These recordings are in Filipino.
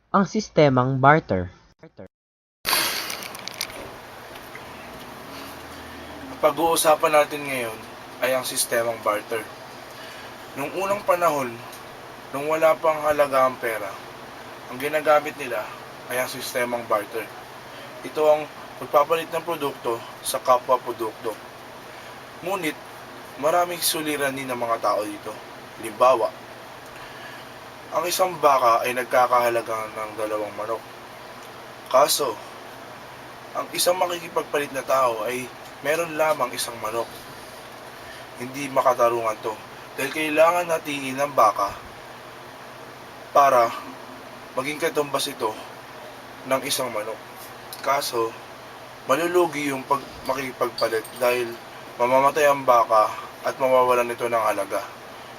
Ang sistemang barter. Ang pag-uusapan natin ngayon ay ang sistemang barter. Nung unang panahon, nung wala pang halaga ang pera, ang ginagamit nila ay ang sistemang barter. Ito ang pagpapalit ng produkto sa kapwa produkto. Ngunit, maraming suliranin ng mga tao dito. Halimbawa, ang isang baka ay nagkakahalaga ng 2 manok. Kaso, ang isang makikipagpalit na tao ay meron lamang 1 manok. Hindi makatarungan to dahil kailangan natingin ng baka para maging katumbas ito ng 1 manok. Kaso, malulugi yung makikipagpalit dahil mamamatay ang baka at mawawalan ito ng halaga.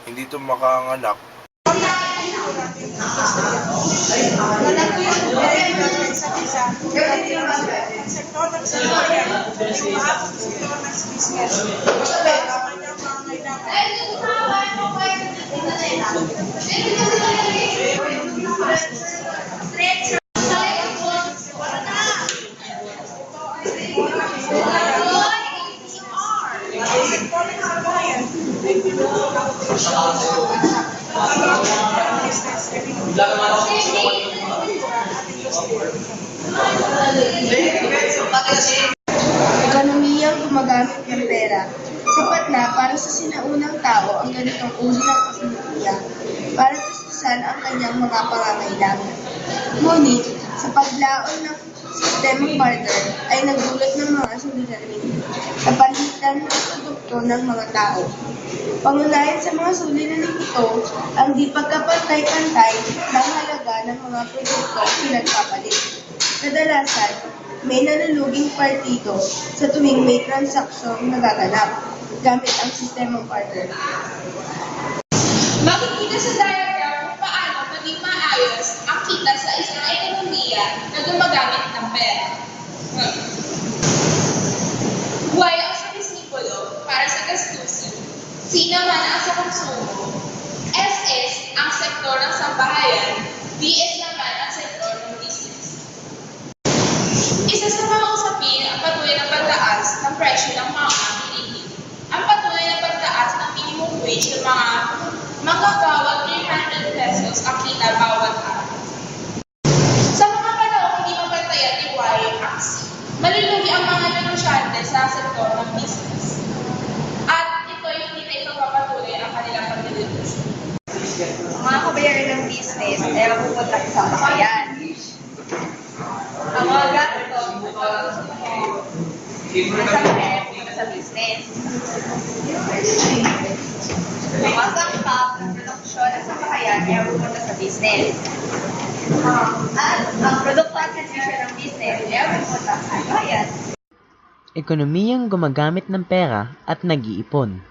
Hindi ito makanganak. Sektor ng sambahayan, yung mahabang sektor ng business. Kaya kanyang mga Ekonomiyang gumagamit ng pera. Sapat na para sa sinaunang tao ang ganitong uri ng ekonomiya para tustusan ang kanyang mga pangangailangan. Ngunit, sa paglaon ng sistemang barter ay nagdulot ng mga suliranin sa palitan ng produkto ng mga tao. Pangunahin sa mga suliranin ito ang di pagkapantay-pantay ng halaga ng mga produkto pinagpapalit. Kadalasan, may naluluging partido sa tuwing may transaksyong nagaganap gamit ang sistemang barter. Makikita sa diagram kung paano maging maayos ang kita sa isang ekonomiya na gumagamit ng pera. Y ang sa disipulo para sa gastusin, C naman ang sa konsumo, SS ang sektor ng sambahayan, DS naman ang sektor ng business. Isa sa mga usapin ang patuloy na pagtaas ng presyo ng mga bilihin. Ang patuloy na pagtaas ng minimum wage ng mga manggagawa 300 pesos ang kita bawat araw. Sa mga panahon hindi mapantayan ni Y ang C, malulugi ang mga negosyante sa sektor ng business. At ito yung hindi na ipagpapatuloy ang kanilang pagnegosyo. Mga kabayaran ng business ay mapupunta sa sambahayan. Ang mga gasto nasa kaya pupunta sa business. Ang mga sangkap ng produksyon ng sambahayan ay mapupunta sa business. At ang produkto at servisyo ng business ay mapupunta sa sambahayan. Ekonomiyang gumagamit ng pera at nag-iipon.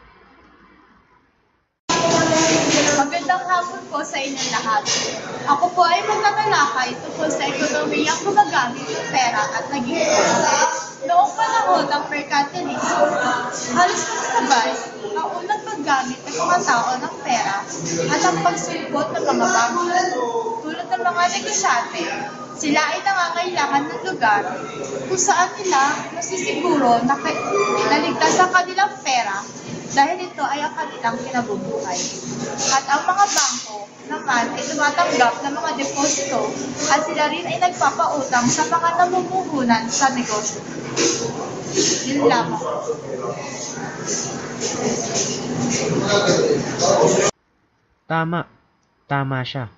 Magandang hapon po sa inyong lahat. Ako po ay magtatalakay tungkol sa ekonomiyang gumagamit ng pera at nag-iipon. Noong panahon ng mercantilismo, halos sabay ang unang paggamit ng mga tao ng pera at ang pagsulpot ng mga bangko. Tulad ng mga negosyante, sila ay nangangailangan ng lugar kung saan nila masisiguro na ligtas ang kanilang pera dahil ito ay ang kanilang kinabubuhay. At ang mga bangko naman ay tumatanggap ng mga deposito at sila rin ay nagpapautang sa mga namumuhunan sa negosyo. Yun lamang. Tama siya.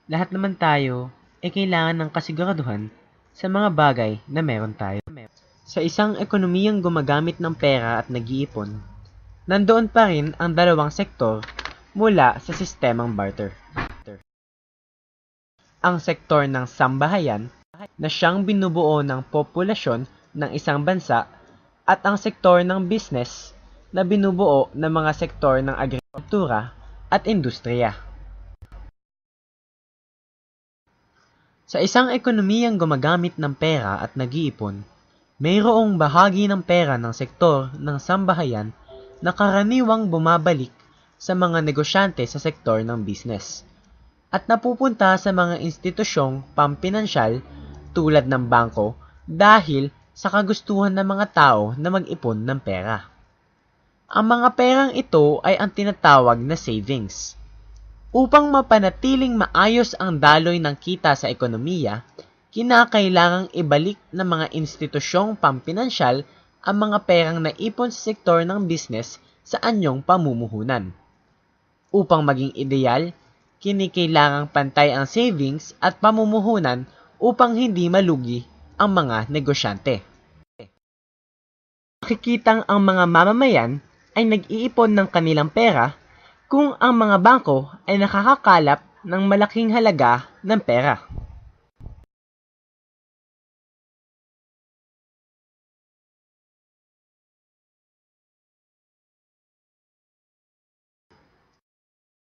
Lahat naman tayo ay kailangan ng kasiguraduhan sa mga bagay na meron tayo. Sa isang ekonomiyang gumagamit ng pera at nag-iipon, nandoon pa rin ang dalawang sektor mula sa sistemang barter. Ang sektor ng sambahayan na siyang binubuo ng populasyon ng isang bansa at ang sektor ng business na binubuo ng mga sektor ng agrikultura at industriya. Sa isang ekonomiyang gumagamit ng pera at nag-iipon, mayroong bahagi ng pera ng sektor ng sambahayan na karaniwang bumabalik sa mga negosyante sa sektor ng business. at napupunta sa mga institusyong pampinansyal tulad ng bangko dahil sa kagustuhan ng mga tao na mag-ipon ng pera. Ang mga perang ito ay ang tinatawag na savings. Upang mapanatiling maayos ang daloy ng kita sa ekonomiya, kinakailangang ibalik ng mga institusyong pampinansyal ang mga perang naipon sa sektor ng business sa anyong pamumuhunan. Upang maging ideal, kinikailangang pantay ang savings at pamumuhunan upang hindi malugi ang mga negosyante. Makikitang ang mga mamamayan ay nag-iipon ng kanilang pera kung ang mga bangko ay nakakakalap ng malaking halaga ng pera.